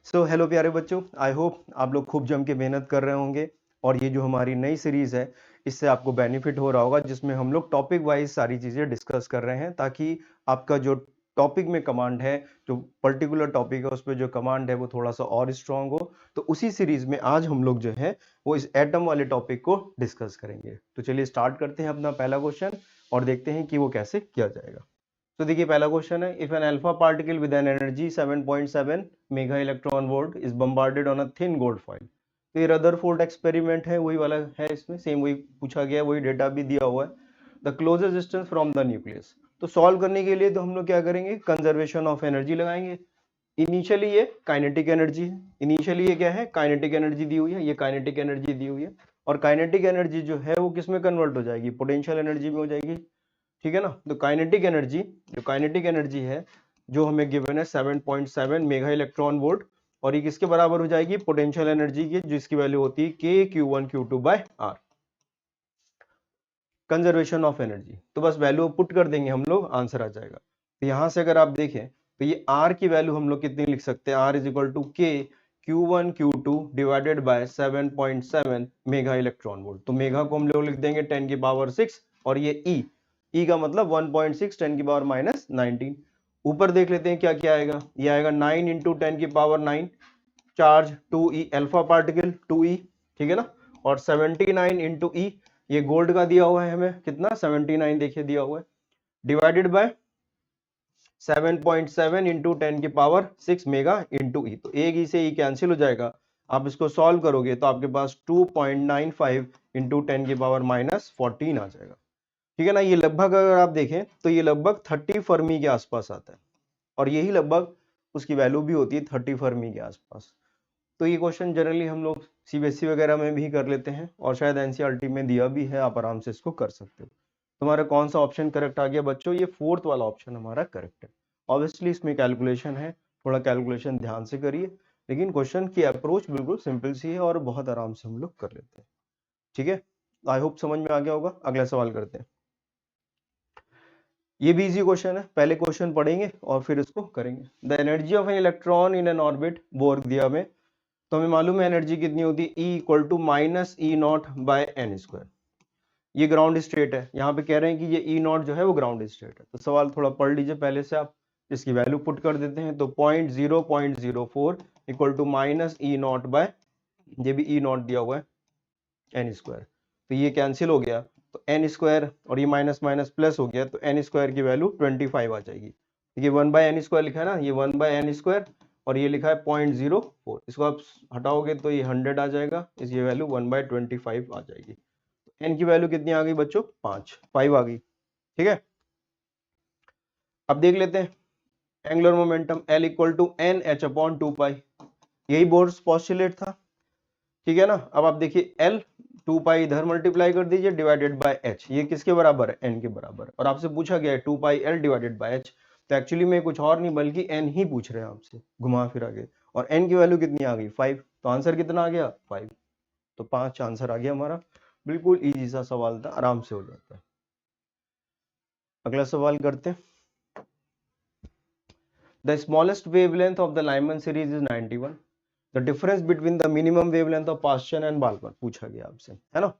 So hello प्यारे बच्चों, I hope आप लोग खूब जम के मेहनत कर रहे होंगे और ये जो हमारी नई सीरीज है इससे आपको बेनिफिट हो रहा होगा, जिसमें हम लोग टॉपिक वाइज सारी चीज़ें डिस्कस कर रहे हैं ताकि आपका जो टॉपिक में कमांड है, जो पर्टिकुलर टॉपिक है उस पर जो कमांड है वो थोड़ा सा और स्ट्रांग हो। तो उसी सीरीज में आज हम लोग जो है वो इस एटम वाले टॉपिक को डिस्कस करेंगे। तो चलिए स्टार्ट करते हैं अपना पहला क्वेश्चन और देखते हैं कि वो कैसे किया जाएगा। तो देखिए पहला क्वेश्चन है, if an alpha particle with an energy 7.7 mega electron volt is bombarded on a thin gold foil. तो ये रदरफोर्ड एक्सपेरिमेंट है, वही वाला है, इसमें सेम वही पूछा गया है, वही डेटा भी दिया हुआ है। The closest distance from the nucleus. तो सॉल्व करने के लिए तो हम लोग क्या करेंगे, कंजर्वेशन ऑफ एनर्जी लगाएंगे। इनिशियली ये काइनेटिक एनर्जी है, इनिशियली ये क्या है, काइनेटिक एनर्जी दी हुई है, ये काइनेटिक एनर्जी दी हुई है। और काइनेटिक एनर्जी जो है वो किस में कन्वर्ट हो जाएगी, पोटेंशियल एनर्जी में हो जाएगी। ठीक है ना। तो काइनेटिक एनर्जी, जो काइनेटिक एनर्जी है जो हमें गिवन है 7.7 मेगा इलेक्ट्रॉन वोल्ट, और ये किसके बराबर हो जाएगी, पोटेंशियल एनर्जी की, जिसकी वैल्यू होती है के Q1 Q2 by R, conservation of energy. तो बस वैल्यू पुट कर देंगे हम लोग, आंसर आ जाएगा। तो यहां से अगर आप देखें तो ये आर की वैल्यू हम लोग कितनी लिख सकते हैं, आर इज इक्वल टू के Q1 Q2 divided by 7.7 mega electron volt. तो मेगा को हम लोग लिख देंगे 10 की पावर 6, और ये ई का मतलब 1.6 10 की पावर माइनस 19। ऊपर देख लेते हैं क्या क्या आएगा, ये आएगा 9 इंटू 10 की power 9 charge 2e alpha particle 2e, ठीक है ना। और 79 इंटू ई, ये गोल्ड का दिया हुआ है हमें कितना 79 देखिए दिया हुआ है, डिवाइडेड बाय 7.7 इंटू 10 की पावर 6 मेगा इंटू ई। तो एक ई से ई कैंसिल हो जाएगा, आप इसको सॉल्व करोगे तो आपके पास 2.95 इंटू 10 की पावर माइनस 14 आ जाएगा। ठीक है ना। ये लगभग अगर आप देखें तो ये लगभग 30 फर्मी के आसपास आता है, और यही लगभग उसकी वैल्यू भी होती है 30 फर्मी के आसपास। तो ये क्वेश्चन जनरली हम लोग सीबीएसई वगैरह में भी कर लेते हैं, और शायद एनसीईआरटी में दिया भी है, आप आराम से इसको कर सकते हो। तुम्हारा कौन सा ऑप्शन करेक्ट आ गया बच्चों, ये फोर्थ वाला ऑप्शन हमारा करेक्ट है। ऑब्वियसली इसमें कैलकुलेशन है, थोड़ा कैलकुलेशन ध्यान से करिए, लेकिन क्वेश्चन की अप्रोच बिल्कुल सिंपल सी है और बहुत आराम से हम लोग कर लेते हैं। ठीक है, आई होप समझ में आ गया होगा। अगला सवाल करते हैं। ये भी इजी क्वेश्चन है, पहले क्वेश्चन पढ़ेंगे और फिर इसको करेंगे। The energy of an electron in an orbit, bore दिया में, तो हमें मालूम है एनर्जी कितनी होती है, E equal to minus E not by n square. ये ग्राउंड स्टेट है, यहाँ पे कह रहे हैं कि ये ई नॉट जो है वो ग्राउंड स्टेट है। तो सवाल थोड़ा पढ़ लीजिए पहले से आप, इसकी वैल्यू पुट कर देते हैं। तो 0.04 equal to minus E not by, ये भी ई नॉट दिया हुआ है, एन स्क्वायर। तो ये कैंसिल हो गया, तो एन स्क्वायर और ये माइनस माइनस प्लस हो गया, तो एन स्क्वायर की वैल्यू 25 आ जाएगी। ये 1 बाय एन स्क्वायर लिखा है ना, ये 1 बाय एन स्क्वायर, और ये लिखा है 0.04, इसको आप हटाओगे तो ये 100 आ जाएगा, इसकी वैल्यू 1 बाय 25 आ जाएगी। एन की वैल्यू कितनी आ गई बच्चों, 5 आ गई। ठीक है, अब देख लेते हैं angular momentum L equal to n h upon 2 pi, यही बोर्स पोस्टुलेट था। ठीक है ना। अब आप देखिए L 2 पाई इधर मल्टीप्लाई कर दीजिए डिवाइडेड बाय H, ये किसके बराबर है, N के बराबर, और आपसे पूछा गया है 2 पाई L डिवाइडेड बाय H। तो एक्चुअली में कुछ और नहीं बल्कि N ही पूछ रहे हैं आपसे घुमा फिरा के, और N की वैल्यू कितनी आ गई 5, तो आंसर कितना आ गया 5। तो 5 आंसर आ गया हमारा, बिल्कुल इजी सा सवाल था, आराम से हो जाता है। अगला सवाल करते हैं। The smallest wavelength of the Lyman series is 91, the difference between the minimum wavelength of Paschen and Balmer पूछा गया आपसे, है ना।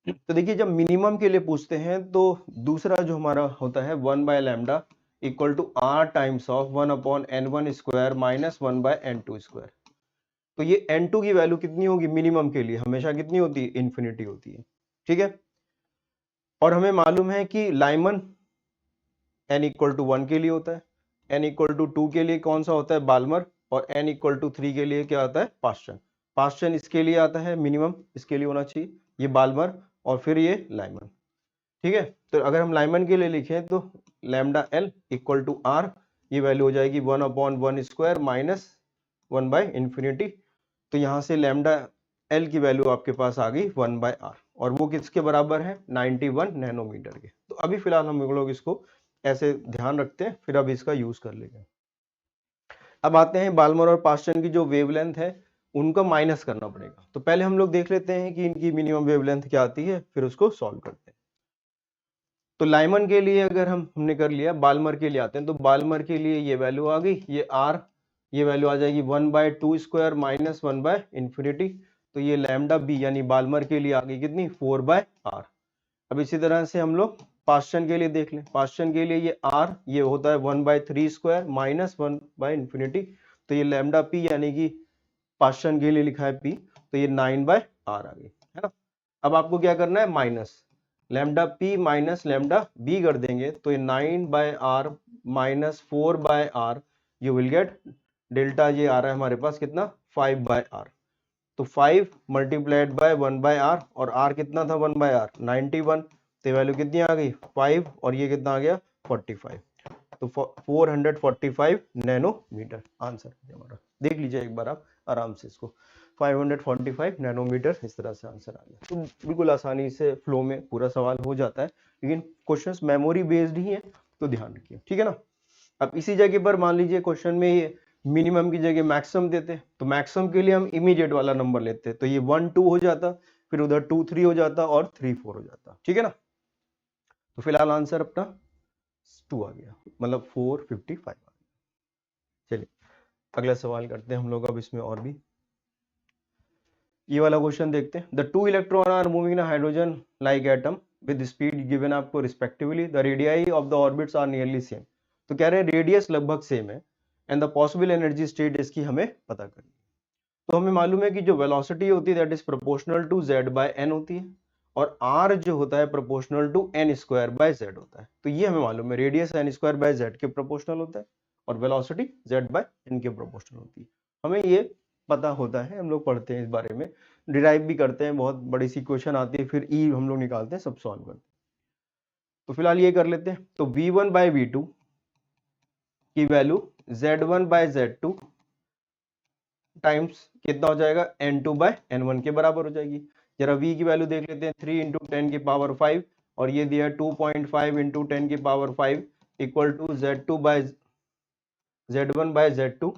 तो देखिए जब मिनिमम के लिए पूछते हैं तो दूसरा जो हमारा होता है 1 by lambda equal to R times of 1 upon n1 square minus 1 by n2 square. तो ये n2 की वैल्यू कितनी होगी मिनिमम के लिए, हमेशा कितनी होती है, इन्फिनिटी होती है। ठीक है, और हमें मालूम है कि लाइमन n इक्वल टू 1 के लिए होता है, n इक्वल टू 2 के लिए कौन सा होता है, बाल्मर, और n इक्वल टू 3 के लिए क्या आता है, पास्चन। पास्चन इसके लिए आता है मिनिमम, इसके लिए होना चाहिए, ये बाल्मर, और फिर ये लाइमन। ठीक है, तो अगर हम लाइमन के लिए लिखें तो lambda L equal to R, ये वैल्यू हो जाएगी 1 upon 1 square minus 1 by infinity. तो यहाँ से लैम्डा एल की वैल्यू आपके पास आ गई 1 बाय आर, और वो किसके बराबर है, 91 नैनोमीटर के। तो अभी फिलहाल हम लोग इसको ऐसे ध्यान रखते हैं, फिर अभी इसका यूज कर लेंगे। अब आते हैं बाल्मर और पास्चन की जो वेवलेंथ है उनका माइनस करना पड़ेगा। तो पहले हम लोग देख लेते हैं कि इनकी मिनिमम वेवलेंथ क्या आती है, फिर उसको सॉल्व करते हैं। तो लाइमन के लिए अगर हमने कर लिया, बाल्मर के लिए आते हैं। तो बाल्मर के लिए ये वैल्यू आ गई, ये आर ये वैल्यू आ जाएगी 1/2² माइनस 1/∞। तो ये लैम्डा बी यानी बाल्मर के लिए आ गई कितनी 4/r। अब इसी तरह से हम लोग पास्चन के लिए देख लें। पास्चन के लिए ये r ये होता है 1/3² माइनस 1/∞। तो ये लैम्डा पी यानी कि पास्चन के लिए लिखा है p, तो ये 9/r आ गई, है ना। अब आपको क्या करना है, minus lambda p minus lambda b कर देंगे तो ये 9/r minus 4/r, you will get delta, ये आ रहा है हमारे पास कितना 5/r। तो 5 मल्टीप्लाइड बाय 1/r और r कितना था 1/r 91, तो वैल्यू कितनी आ गई 5 और ये कितना आ गया 45। तो 445 नैनोमीटर आंसर है हमारा। देख लीजिए एक बार आप आराम से इसको, 545 नैनोमीटर इस तरह से आंसर आ गया। तो बिल्कुल आसानी से फ्लो में पूरा सवाल हो जाता है, लेकिन क्वेश्चंस मेमोरी बेस्ड ही है तो ध्यान रखिए, ठीक है ना। अब इसी जगह पर मान लीजिए क्वेश्चन में ये मिनिमम की जगह मैक्सिमम देते, तो मैक्सिमम के लिए हम इमीडिएट वाला नंबर लेते, तो ये 1 2 हो जाता, फिर उधर 2 3 हो जाता और 3 4 हो जाता, ठीक है ना। तो फिलहाल आंसर अपना 2 आ गया, मतलब 455 आ गया। चलिए अगला सवाल करते हैं हम लोग अब इसमें और भी। ये वाला क्वेश्चन देखते हैं। The two electron are moving in hydrogen like atom with speed given आपको respectively, the radii of the orbits are nearly same. तो कह रहे हैं रेडियस लगभग सेम है and the possible energy state इसकी हमें पता करनी। तो हमें मालूम है कि जो वेलोसिटी होती है that is proportional to z/n होती है, और r जो होता है प्रोपोर्शनल टू n²/z होता है। तो ये हमें मालूम है, रेडियस n²/z के प्रोपोर्शनल होता है और वेलोसिटी z/n के प्रोपोर्शनल होती है। हमें ये पता होता है, हम लोग पढ़ते हैं इस बारे में, डिराइव भी करते हैं, बहुत बड़ी सी क्वेश्चन आती है, फिर ई हम लोग निकालते हैं, सब सॉल्व करते हैं। तो फिलहाल ये कर लेते हैं। तो v1/v2 की वैल्यू z1/z2 टाइम्स कितना हो जाएगा n2/n1 के बराबर हो जाएगी। जरा v की वैल्यू देख लेते हैं, 3 × 10 की पावर 5 और ये दिया है 2.5 × 10 की power 5 equal to z1/z2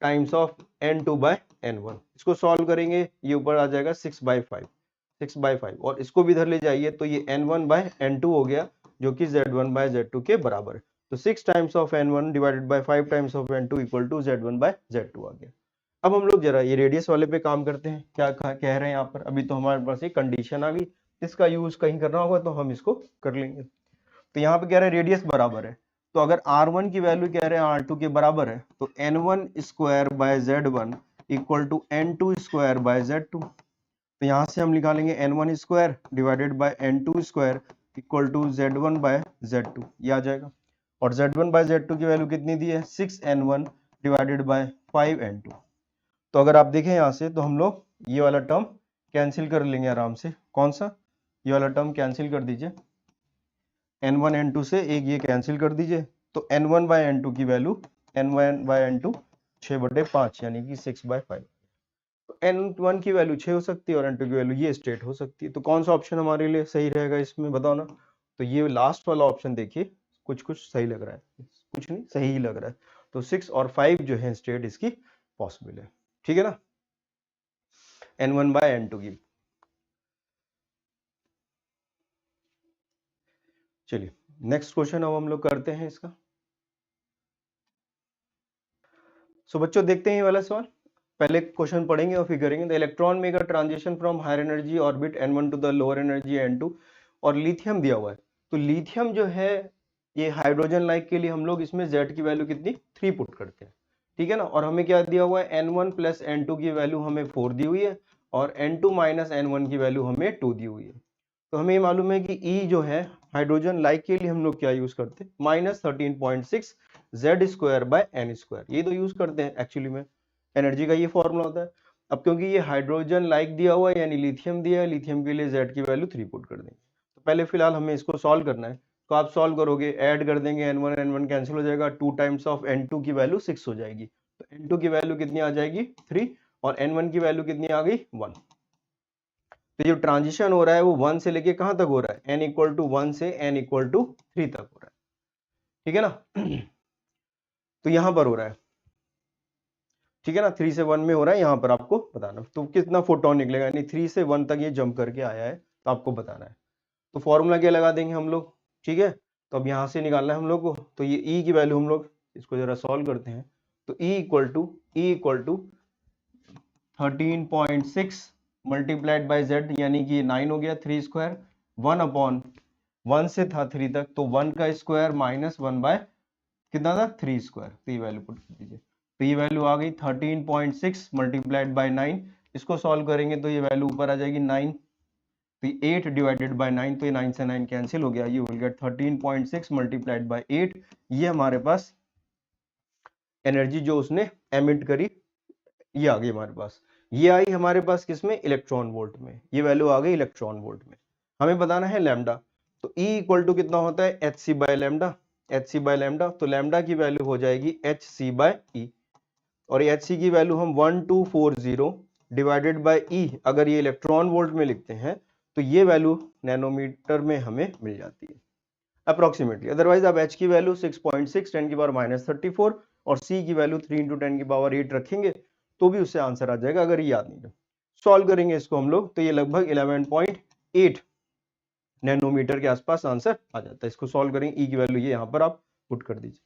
times of n2/n1। इसको सॉल्व करेंगे, ये ऊपर आ जाएगा 6/5 और इसको भी इधर ले जाइए तो ये n1/n2 हो गया जो कि z1/z2 के बराबर है। तो 6 times of n1 divided by 5 times of n2 equal to z1/z2 आ गया। अब हम लोग जरा ये रेडियस वाले पे काम करते हैं, क्या कह रहे हैं यहाँ पर। अभी तो हमारे पास एक कंडीशन आ गई, इसका यूज कहीं करना होगा तो हम इसको कर लेंगे। तो यहाँ पे कह रहे हैं रेडियस बराबर है, तो अगर r1 की वैल्यू कह रहे हैं r2 के बराबर है तो n1² इक्वल टू n2² तो यहाँ से हम निकालेंगे n1² divided by n2² equal to z1/z2, ये आ जाएगा। और z1/z2 की वैल्यू कितनी दी है 6n1 डिवाइडेड बाय 5n2। तो अगर आप देखें यहाँ से तो हम लोग ये वाला टर्म कैंसिल कर लेंगे आराम से। कौन सा, ये वाला टर्म कैंसिल कर दीजिए, n1 n2 से एक ये कैंसिल कर दीजिए, तो n1/n2 की वैल्यू n1/n2 6/5 यानी कि 6/5। तो n1 की वैल्यू 6 हो सकती है और n2 की वैल्यू ये स्टेट हो सकती है। तो कौन सा ऑप्शन हमारे लिए सही रहेगा इसमें, बताओ ना। तो ये लास्ट वाला ऑप्शन देखिए, कुछ कुछ सही लग रहा है, कुछ नहीं सही ही लग रहा है। तो 6 और 5 जो है स्टेट इसकी पॉसिबल है, ठीक है ना, n1/n2 की। चलिए नेक्स्ट क्वेश्चन अब हम लोग करते हैं इसका। सो बच्चों देखते हैं ये वाला सवाल, पहले क्वेश्चन पढ़ेंगे और फिर करेंगे। The electron make a transition from higher energy orbit n1 to the lower energy n2, और लिथियम दिया हुआ है। तो लिथियम जो है ये हाइड्रोजन लाइक के लिए हम लोग इसमें z की वैल्यू कितनी 3 पुट करते हैं, ठीक है ना। और हमें क्या दिया हुआ है n1 प्लस n2 की वैल्यू हमें 4 दी हुई है और n2 माइनस n1 की वैल्यू हमें 2 दी हुई है। तो हमें मालूम है कि E जो है हाइड्रोजन लाइक के लिए हम लोग क्या यूज करते हैं -13.6 z²/n², ये तो यूज करते हैं एक्चुअली में, एनर्जी का ये फॉर्मूला होता है। अब क्योंकि ये हाइड्रोजन लाइक दिया हुआ है यानी लिथियम दिया है, लिथियम के लिए z की वैल्यू 3 पुट कर देंगे। तो पहले फिलहाल हमें इसको सॉल्व करना है, तो आप सॉल्व करोगे, ऐड कर देंगे, n1 n1 कैंसिल हो जाएगा, 2 टाइम्स ऑफ n2 की वैल्यू 6 हो जाएगी, तो n2 की वैल्यू कितनी आ जाएगी 3 और n1 की वैल्यू कितनी आ गई 1। तो जो ट्रांजिशन हो रहा है वो 1 से लेके कहां तक हो रहा है, n इक्वल टू 1 से n इक्वल टू 3 तक हो रहा है, ठीक है ना। तो यहां पर हो रहा है, ठीक है ना, 3 से 1 में हो रहा है, यहाँ पर आपको बताना। तो कितना फोटोन निकलेगा, यानी 3 से 1 तक ये जंप करके आया है, तो आपको बताना है। तो फॉर्मूला क्या लगा देंगे हम लोग, ठीक है। तो अब यहाँ से निकालना है हम लोग को, तो ये E की वैल्यू हम लोग इसको जरा सॉल्व करते हैं। तो E equal to 13.6 multiplied by Z, यानी कि 9 हो गया 3 स्क्वायर, 1 अपॉन 1 से था 3 तक, तो 1 का स्क्वायर माइनस 1 बाय कितना था 3 स्क्वायर। तो ये वैल्यू पुट कर दीजिए, तो ये वैल्यू आ गई 13.6 मल्टीप्लाइड बाय 9। इसको सॉल्व करेंगे तो ये वैल्यू ऊपर आ जाएगी 9, तो 8 डिवाइडेड बाय 9, तो ये 9 से 9 कैंसिल हो गया, you will get 13.6 multiplied bye 8। ये हमारे पास एनर्जी जो उसने एमिट करी ये आ गई हमारे पास। ये आई हमारे पास किसमें, इलेक्ट्रॉन वोल्ट में, ये वैल्यू आ गई इलेक्ट्रॉन वोल्ट में। हमें बताना है लैम्डा, तो E इक्वल टू कितना होता है hc by lambda, hc by lambda, तो लैम्डा की वैल्यू हो जाएगी hc बाय E, और hc की वैल्यू हम 1240 डिवाइडेड बाय E, अगर ये इलेक्ट्रॉन वोल्ट में लिखते हैं तो ये वैल्यू नैनोमीटर में हमें मिल जाती है अप्रोक्सीमेटली। अदरवाइज आप h की वैल्यू 6.6 10 की पावर -34 और c की वैल्यू 3 × 10 की पावर 8 रखेंगे तो भी उससे आंसर आ जाएगा, अगर ये याद नहीं है। सॉल्व करेंगे इसको हम लोग तो ये लगभग 11.8 नैनोमीटर के आसपास आंसर आ जाता है। इसको सॉल्व करेंगे, E की वैल्यू ये यहाँ पर आप पुट कर दीजिए,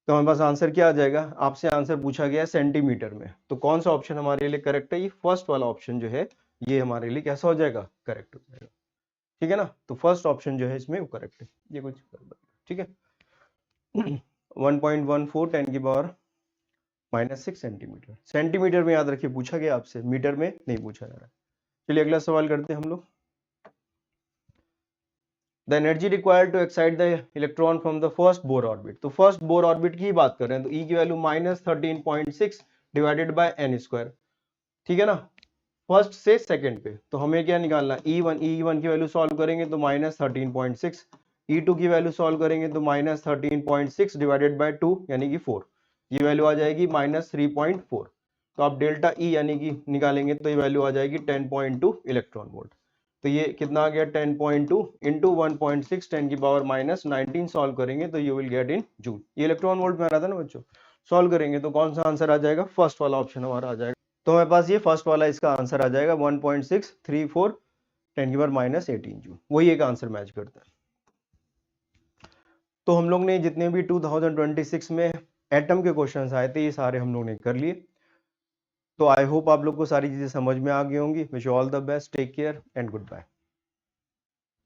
तो हमारे पास आंसर क्या आ जाएगा। आपसे आंसर पूछा गया है सेंटीमीटर में, तो कौन सा ऑप्शन हमारे लिए करेक्ट है, ये फर्स्ट वाला ऑप्शन जो है ये हमारे लिए कैसा हो जाएगा, करेक्ट हो जाएगा। ठीक है ना, तो फर्स्ट ऑप्शन जो है इसमें वो करेक्ट है, ये कुछ ठीक है। 1.14 10 की पावर -6 सेंटीमीटर, सेंटीमीटर में याद रखिए पूछा गया आपसे, मीटर में नहीं पूछा जा रहा। चलिए अगला सवाल करते हैं हम लोग। The energy required to excite the electron from the first Bohr orbit, तो फर्स्ट बोर ऑर्बिट की बात कर रहे हैं, तो E की value -13.6 divided by n square, ठीक है ना, फर्स्ट से सेकंड पे। तो हमें क्या निकालना, E1 की वैल्यू सॉल्व करेंगे तो -13.6, E2 की वैल्यू सॉल्व करेंगे तो -13.6 डिवाइडेड बाय 2 यानी कि 4, ये वैल्यू आ जाएगी -3.4। तो आप डेल्टा E यानी कि निकालेंगे तो ये वैल्यू आ जाएगी 10.2 इलेक्ट्रॉन वोल्ट। तो ये कितना आ गया 10.2 इंटू 1.6 10 की पावर -19 सॉल्व करेंगे तो you will get in joule. ये इलेक्ट्रॉन वोल्ट में आ रहा था ना बच्चों, सॉल्व करेंगे तो कौन सा आंसर आ जाएगा, फर्स्ट वाला ऑप्शन हमारा आ जाएगा। तो हमारे पास ये फर्स्ट वाला इसका आंसर आ जाएगा 1.634 10 की पावर -18 जूल, वही एक आंसर मैच करता है। तो हम लोग ने जितने भी 2026 में एटम के क्वेश्चंस आए थे ये सारे हम लोग ने कर लिए। तो आई होप आप लोग को सारी चीजें समझ में आ गई होंगी। Wish you all the best, take care and good bye.